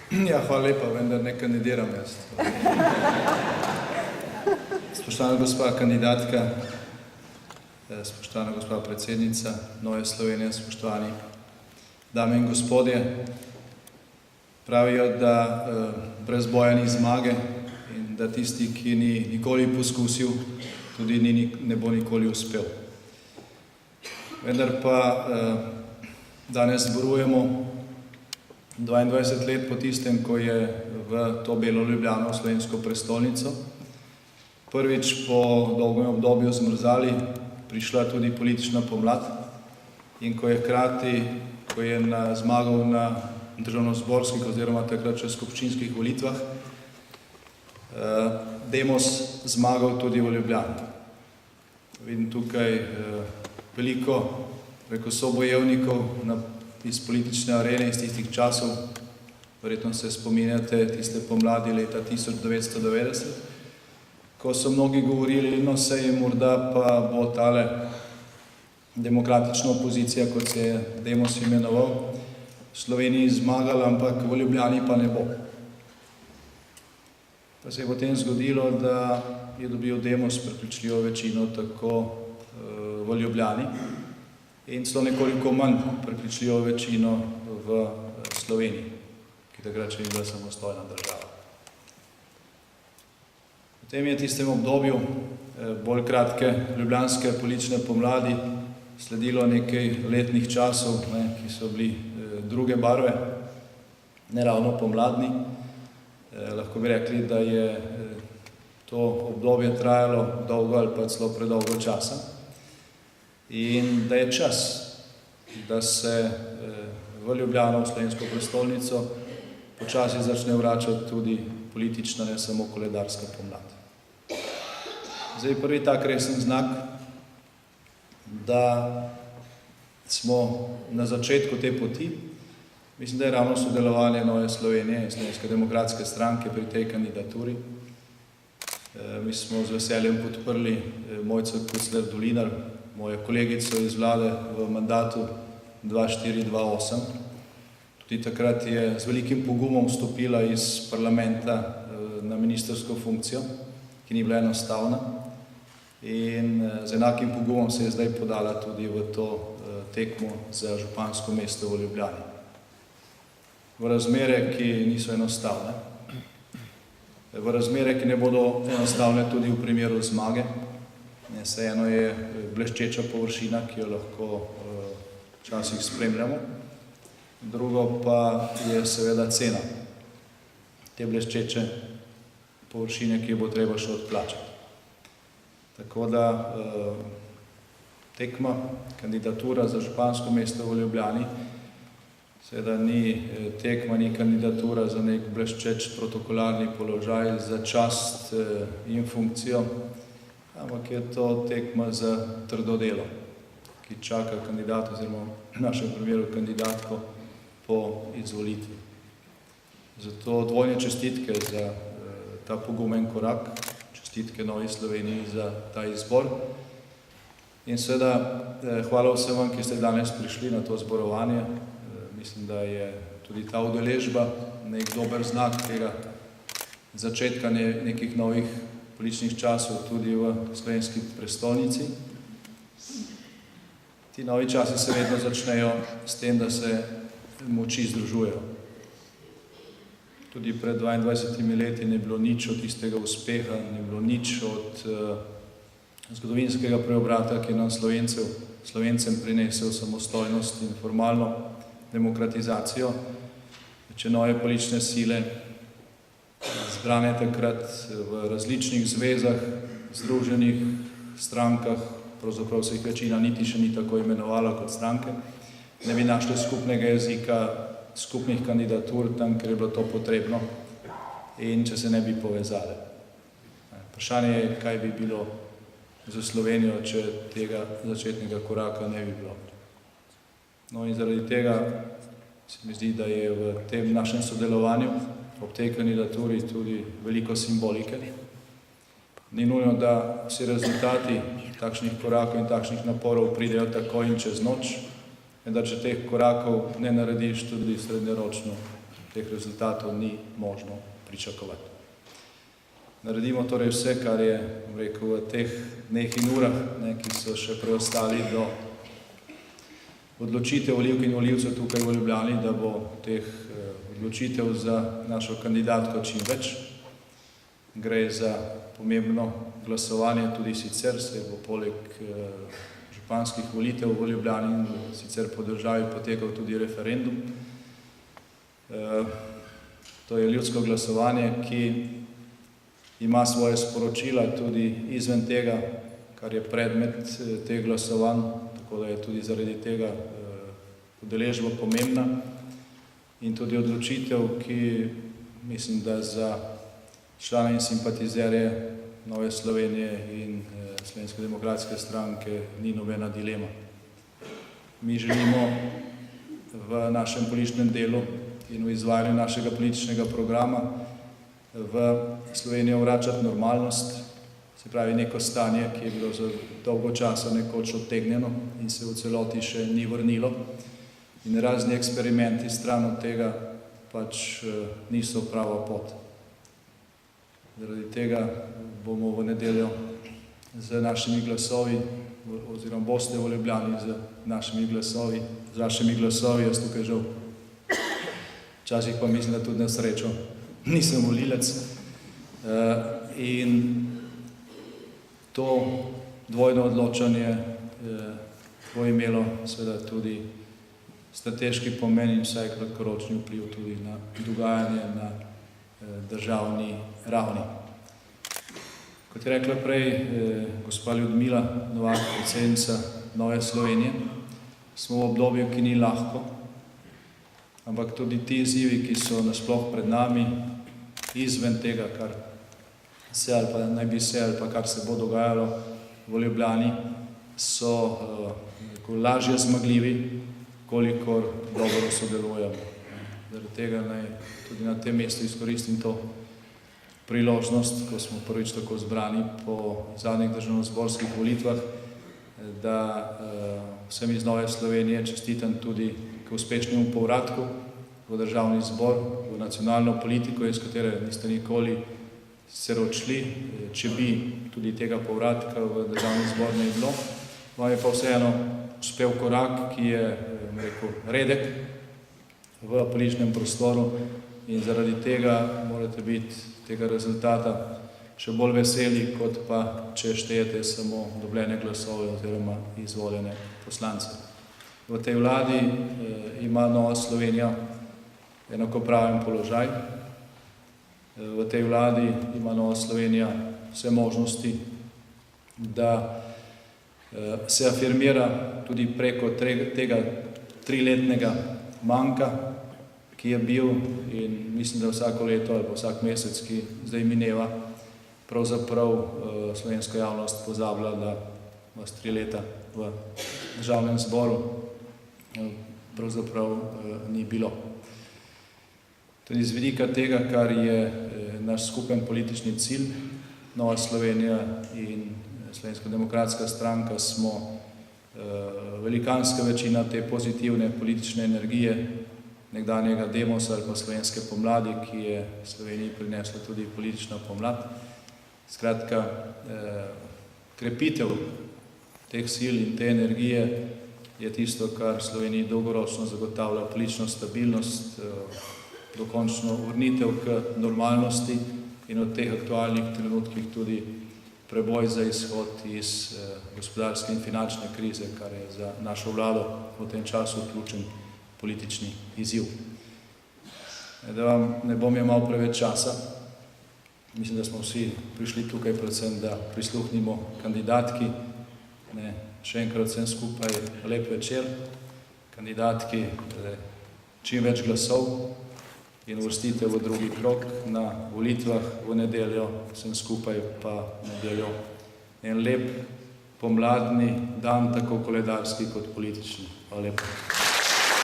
Ja, hvala lepa, vendar ne kandidiram jaz. Spoštovana gospa kandidatka, spoštovana gospa predsednica Nove Slovenije, spoštovani dame in gospodje, pravijo, da brez boja ni zmage in da tisti, ki ni nikoli poskusil, tudi ne bo nikoli uspel. Vendar pa danes zborujemo 22 let po tistem, ko je v to belo Ljubljano, slovensko prestolnico, prvič po dolgem obdobju zmrzali, prišla tudi politična pomlad in ko je hkrati, ko je zmagal na državnozborskih oziroma takrat še skupščinskih volitvah, Demos zmagal tudi v Ljubljani. Vidim tukaj veliko sobojevnikov iz politične arene iz tistih časov, verjetno se spominjate tiste pomladi leta 1990, ko so mnogi govorili, no sej morda pa bo tale demokratična opozicija, kot se je Demos imenoval, v Sloveniji zmagala, ampak v Ljubljani pa ne bo. Pa se je potem zgodilo, da je dobil Demos prepričljivo večino tako v Ljubljani in celo nekoliko manj prepričljivo večino v Sloveniji, ki takrat še ni bila samostojna država. Potem je tistem obdobju bolj kratke ljubljanske politične pomladi sledilo nekaj letnih časov, ki so bili druge barve, ne ravno pomladni. Lahko bi rekli, da je to obdobje trajalo dolgo ali pa celo predolgo časa in da je čas, da se v Ljubljano, v slovensko prestolnico, počasi začne vračati tudi politična, ne samo koledarska pomlad. Zdaj, prvi tak resen znak, da smo na začetku te poti, mislim, da je ravno sodelovanje Nove Slovenije in Slovenske demokratske stranke pri tej kandidaturi. Mi smo z veseljem podprli Mojco Kucler Dolinar, mojo kolegico iz vlade v mandatu 2004-2008. Tudi takrat je z velikim pogumom vstopila iz parlamenta na ministrsko funkcijo, ki ni bila enostavna. In z enakim pogumom se je zdaj podala tudi v to tekmo za župansko mesto v Ljubljani. V razmere, ki niso enostavne. V razmere, ki ne bodo enostavne tudi v primeru zmage. Vseeno je bleščeča površina, ki jo lahko včasih spremljamo. Drugo pa je seveda cena te bleščeče površine, ki jo bo treba še odplačati. Tako da tekma, kandidatura za župansko mesto v Ljubljani seveda ni tekma, ni kandidatura za nek bleščeč protokolarni položaj, za čast in funkcijo, ampak je to tekma za trdo delo, ki čaka kandidata oziroma v našem primeru kandidatko po izvolitvi. Zato dvojne čestitke za ta pogumen korak, čestitke Novi Sloveniji za ta izbor in seveda hvala vsem vam, ki ste danes prišli na to zborovanje. Mislim, da je tudi ta udeležba nek dober znak tega začetka nekih novih političnih časov tudi v slovenski prestolnici. Ti novi časi se vedno začnejo s tem, da se moči združujejo. Tudi pred 22 leti ni bilo nič od tistega uspeha, ni bilo nič od zgodovinskega preobrata, ki je nam Slovencem prinesel samostojnost in formalno demokratizacijo. Če nove politične sile, zbrane takrat v različnih zvezah, združenih strankah, pravzaprav se jih večina niti še ni tako imenovala kot stranke, ne bi našli skupnega jezika, skupnih kandidatur tam, ker je bilo to potrebno in če se ne bi povezali. Vprašanje je, kaj bi bilo za Slovenijo, če tega začetnega koraka ne bi bilo. No in zaradi tega se mi zdi, da je v tem našem sodelovanju ob tej kandidaturi tudi veliko simbolike. Ni nujno, da vsi rezultati takšnih korakov in takšnih naporov pridejo takoj in čez noč, vendar če teh korakov ne narediš, tudi srednjeročno teh rezultatov ni možno pričakovati. Naredimo torej vse, kar je, rekel, v teh dneh in urah, ki so še preostali do odločitev volivk in volivcev tukaj v Ljubljani, da bo teh odločitev za našo kandidatko čim več. Gre za pomembno glasovanje, tudi sicer se bo poleg županskih volitev v Ljubljani in sicer po državi potekal tudi referendum. To je ljudsko glasovanje, ki ima svoje sporočila tudi izven tega, kar je predmet teh glasovanj, tako da je tudi zaradi tega udeležba pomembna in tudi odločitev, ki mislim, da za člane in simpatizerje Nove Slovenije in Slovenske demokratske stranke ni nobena dilema. Mi želimo v našem političnem delu in v izvajanju našega političnega programa v Slovenijo vračati normalnost, se pravi neko stanje, ki je bilo za dolgo časa nekoč odtegnjeno in se v celoti še ni vrnilo. In razni eksperimenti stran od tega pač niso prava pot. Zaradi tega bomo v nedeljo z našimi glasovi, oziroma boste v Ljubljani z našimi glasovi, z vašimi glasovi, jaz tukaj žal. Včasih pa mislim, da tudi na srečo nisem volilec. In to dvojno odločanje bo imelo seveda tudi strateški pomen in vsaj kratkoročni vpliv tudi na dogajanje na državni ravni. Kot je rekla prej gospa Ljudmila Novak, predsednica Nove Slovenije, smo v obdobju, ki ni lahko, ampak tudi ti izzivi, ki so nasploh pred nami, izven tega, kar se ali pa naj bi se ali pa kar se bo dogajalo v Ljubljani, so lažje zmagljivi, kolikor dobro sodelujemo. Zaradi tega naj tudi na tem mestu izkoristim to priložnost, ko smo prvič tako zbrani po zadnjih državnozborskih volitvah, da vsem iz Nove Slovenije čestitam tudi k uspešnemu povratku v državni zbor, v nacionalno politiko, iz katere niste nikoli sicer odšli, če bi tudi tega povratka v državni zbor ne bilo. Vam je pa vseeno uspel korak, ki je, rekel, redek v političnem prostoru in zaradi tega morate biti tega rezultata še bolj veseli, kot pa če štejete samo dobljene glasove oziroma izvoljene poslance. V tej vladi ima Nova Slovenija enakopraven položaj. V tej vladi ima Nova Slovenija vse možnosti, da se afirmira tudi preko tega triletnega manjka, ki je bil in mislim, da vsako leto ali pa vsak mesec, ki zdaj mineva, pravzaprav slovenska javnost pozablja, da vas 3 leta v državnem zboru pravzaprav ni bilo. Tudi z vidika tega, kar je naš skupen politični cilj, Nova Slovenija in Slovenska demokratska stranka smo velikanska večina te pozitivne politične energije nekdanjega demosa ali pa slovenske pomladi, ki je Sloveniji prinesla tudi politična pomlad. Skratka, krepitev teh sil in te energije je tisto, kar Sloveniji dolgoročno zagotavlja politično stabilnost, dokončno vrnitev k normalnosti in od teh aktualnih trenutkih tudi preboj za izhod iz gospodarske in finančne krize, kar je za našo vlado v tem času ključen politični izziv. Da vam ne bom jemal preveč časa, mislim, da smo vsi prišli tukaj predvsem, da prisluhnimo kandidatki. Še enkrat vsem skupaj lep večer. Kandidatki čim več glasov in uvrstitev v drugi krog na volitvah v nedeljo, vsem skupaj pa nedeljo en lep pomladni dan, tako koledarski kot politični. Hvala lepa.